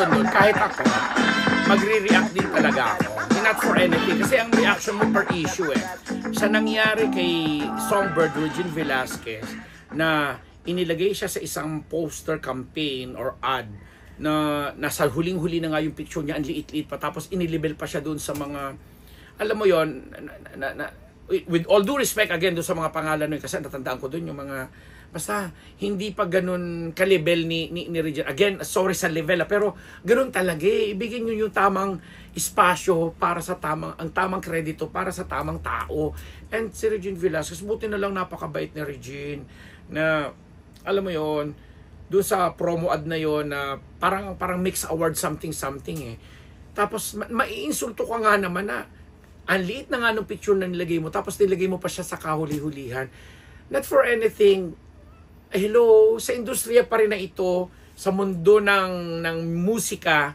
doon, kahit ako, magre-react din talaga ako. Not for anything. Kasi ang reaction mo per issue Sa nangyari kay Songbird Regine Velasquez na inilagay siya sa isang poster campaign or ad na nasa huling-huli na nga yung picture niya, ang liit-liit pa, tapos inilibel pa siya doon sa mga, alam mo yon, with all due respect again doon sa mga pangalan nun, kasi natandaan ko doon yung mga, basta hindi pa ganun ka-level ni Regine. Again, sorry sa level, pero ganun talaga ibigay nyo yung tamang espasyo para sa ang tamang kredito para sa tamang tao. And si Regine Velasquez, buti na lang napakabait ni Regine na, alam mo yon, doon sa promo ad na yon na parang mix award something Tapos maiinsulto ka nga naman na ang liit na nga nung picture na nilagay mo, tapos nilagay mo pa siya sa kahuli-hulihan. Not for anything. Hello, sa industriya pa rin na ito, sa mundo ng musika,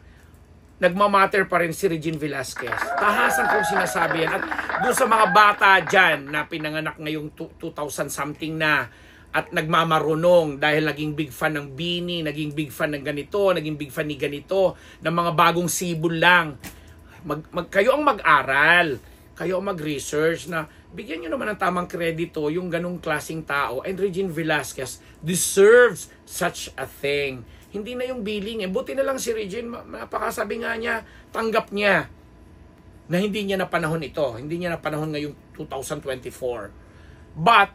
nagmamatter pa rin si Regine Velasquez. Tahasan kong sinasabi yan. At doon sa mga bata dyan na pinanganak ngayong 2000 something na at nagmamarunong dahil naging big fan ng Bini, naging big fan ng ganito, naging big fan ni ganito, ng mga bagong sibol lang. Kayo ang mag-aral, kayo ang mag-research na bigyan nyo naman ng tamang kredito yung ganong klaseng tao. And Regine Velasquez deserves such a thing. Hindi na yung billing Buti na lang si Regine, napakasabi nga niya, tanggap niya na hindi niya na panahon ito. Hindi niya na panahon ngayong 2024. But,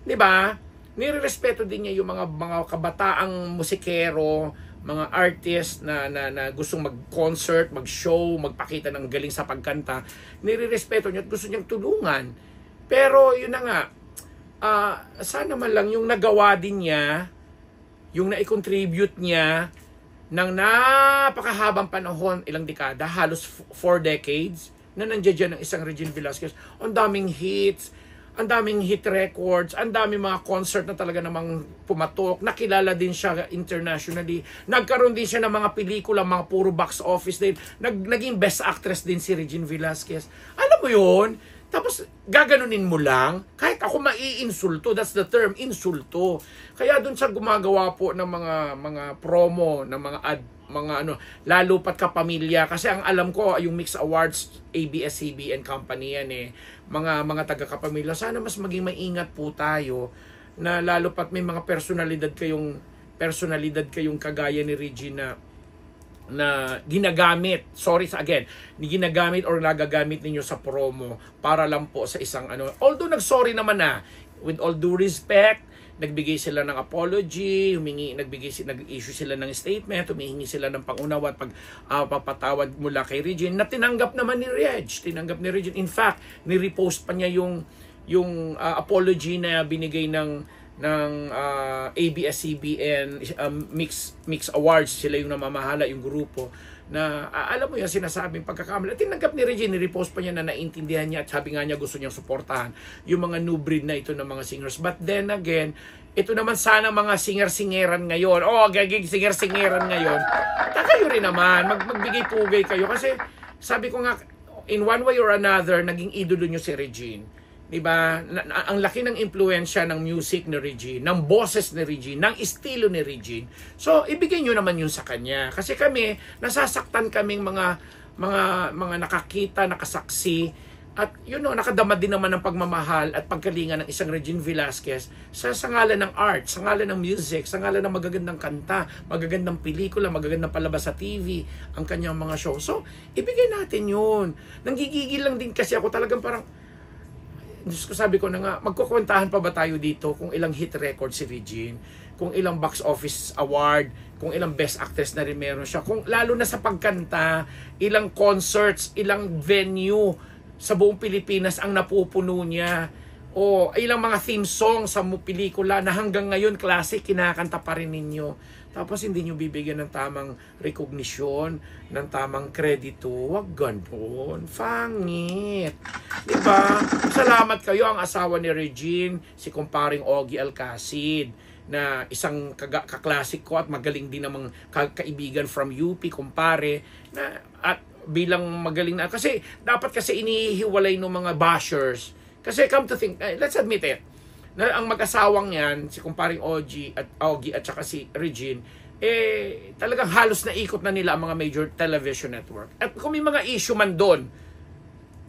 di ba, nirerespeto din niya yung mga kabataang musikero, mga artist na gustong mag-concert, mag-show, magpakita ng galing sa pagkanta. Nirerespeto niya at gusto niyang tulungan. Pero yun na nga, sana man lang yung nagawa din niya, yung na-contribute niya ng napakahabang panahon, ilang dekada, halos 4 decades, na nandiyan dyan ng isang Regine Velasquez. Ang daming hits, ang daming hit records, ang daming mga concert na talaga namang pumatok. Nakilala din siya internationally. Nagkaroon din siya ng mga pelikula, mga puro box office din. Naging best actress din si Regine Velasquez. Alam mo yun? Tapos gaganunin mo lang, kahit ako maiinsulto, that's the term, insulto. Kaya dun sa gumagawa po ng mga promo, ng mga ad, lalo pat kapamilya, kasi ang alam ko yung Mix Awards, ABS-CBN company yan mga taga-kapamilya. Sana mas maging maingat po tayo na lalo pat may mga personalidad kayong kagaya ni Regina na ginagamit, ginagamit or nagagamit ninyo sa promo para lang po sa isang Although nag-sorry naman with all due respect, nagbigay sila ng apology, nag-issue sila ng statement, humihingi sila ng pangunawa at pagpapatawad mula kay Regine na tinanggap naman ni Regine. In fact, ni-repost pa niya yung apology na binigay ng ABS-CBN Mix Awards. Sila yung namamahala, yung grupo na alam mo yung sinasabing pagkakamali. Tinanggap ni Regine, ni-repost pa niya na naintindihan niya at sabi nga niya gusto niyang suportahan yung mga new breed na ito ng mga singers. But then again, ito naman sana mga singer-singeran ngayon. Gagig singer-singeran ngayon. Kayo rin naman, magbigay-pugay kayo. Kasi sabi ko nga, in one way or another, naging idolo niyo si Regine. Diba? Ang laki ng impluensya ng music ni Regine, ng boses ni Regine, ng estilo ni Regine. So, ibigay nyo naman yun sa kanya. Kasi kami, nasasaktan kaming mga nakakita, nakasaksi, at nakadama din naman ng pagmamahal at pagkalinga ng isang Regine Velasquez sa ngalan ng art, sa ngalan ng music, sa ngalan ng magagandang kanta, magagandang pelikula, magagandang palabas sa TV, ang kanyang mga show. So, ibigay natin yun. Nanggigigil lang din kasi ako talagang parang, sabi ko na nga, magkukwentahan pa ba tayo dito kung ilang hit record si Regine, kung ilang box office award, kung ilang best actress na rin meron siya, kung lalo na sa pagkanta, ilang concerts, ilang venue sa buong Pilipinas ang napupuno niya, o ilang mga theme song sa pelikula na hanggang ngayon classic, kinakanta pa rin ninyo. Tapos hindi nyo bibigyan ng tamang recognition, ng tamang kredito. Wag ganun. Fangit. Diba? Salamat kayo ang asawa ni Regine, si kumparing Ogie Alcacid, na isang kaklasik ko at magaling din namang kaibigan from UP, kumpare, na at bilang magaling na. Kasi dapat kasi inihiwalay ng mga bashers. Kasi come to think, let's admit it, na ang mag-asawang yan, si kumparing Ogie at saka si Regine, talagang halos naikot na nila ang mga major television network. At kung may mga issue man doon,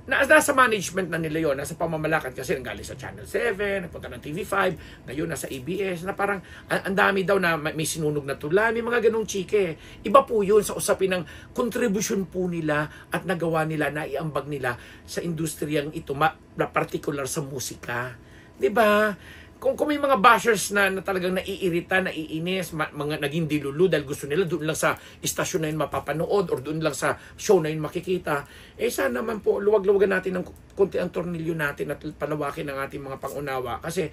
nasa management na nila yon, nasa pamamalakad kasi nanggaling sa Channel 7, nagpunta ng TV5, ngayon nasa ABS, na parang ang dami daw na may sinunog na tula, may mga ganong chike. Iba po yun sa usapin ng kontribusyon po nila at nagawa nila, naiambag nila sa industriyang ito, particular sa musika. 'Di ba? Kung may mga bashers na talagang naiirita, naiinis, mga naging dilulu dahil gusto nila doon lang sa istasyon na yun mapapanood or doon lang sa show na yun makikita, sana naman po luwag-luwagan natin ng konti ang tornilyo natin at palawakin ang ating mga pangunawa. Kasi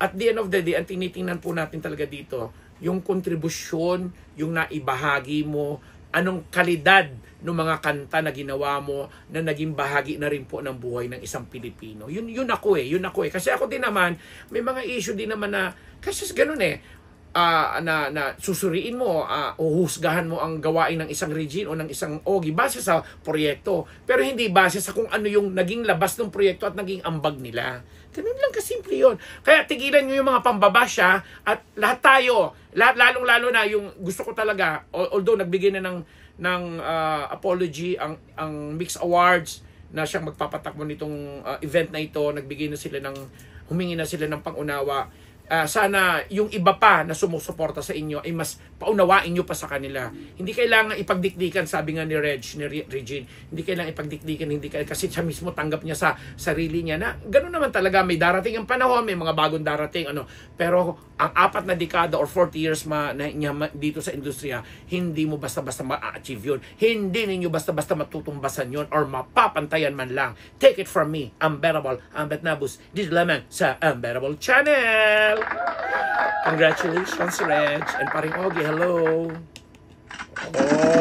at the end of the day, ang tinitingnan po natin talaga dito, yung kontribusyon, yung naibahagi mo, anong kalidad ng mga kanta na ginawa mo na naging bahagi na rin po ng buhay ng isang Pilipino. Yun ako eh. Kasi ako din naman, may mga issue din naman na, kasi ganun na susuriin mo, uhusgahan mo ang gawain ng isang Regine o ng isang Ogie base sa proyekto. Pero hindi base sa kung ano yung naging labas ng proyekto at naging ambag nila. Ganun lang kasimple yun. Kaya tigilan nyo yung mga pambabasya at lahat tayo, lalong-lalo na yung gusto ko talaga, although nagbigay na ng apology ang Mix Awards na siyang magpapatakbo nitong event na ito, humingi na sila ng pangunawa. Sana yung iba pa na sumusuporta sa inyo ay mas paunawain nyo pa sa kanila. Hindi kailangan ipagdikdikan, sabi nga ni Regine, hindi kailangan ipagdikdikan, kasi siya mismo tanggap niya sa sarili niya na gano'n naman talaga, may darating ang panahon, may mga bagong darating, pero ang 4 na dekada or 40 years dito sa industriya, hindi mo basta-basta ma-achieve yun. Hindi ninyo basta-basta matutumbasan yun or mapapantayan man lang. Take it from me, Unbearable, Ambet Nabus, dito lamang sa Unbearable Channel. Congratulations, Reg. And paring Ogie, hello. Oh.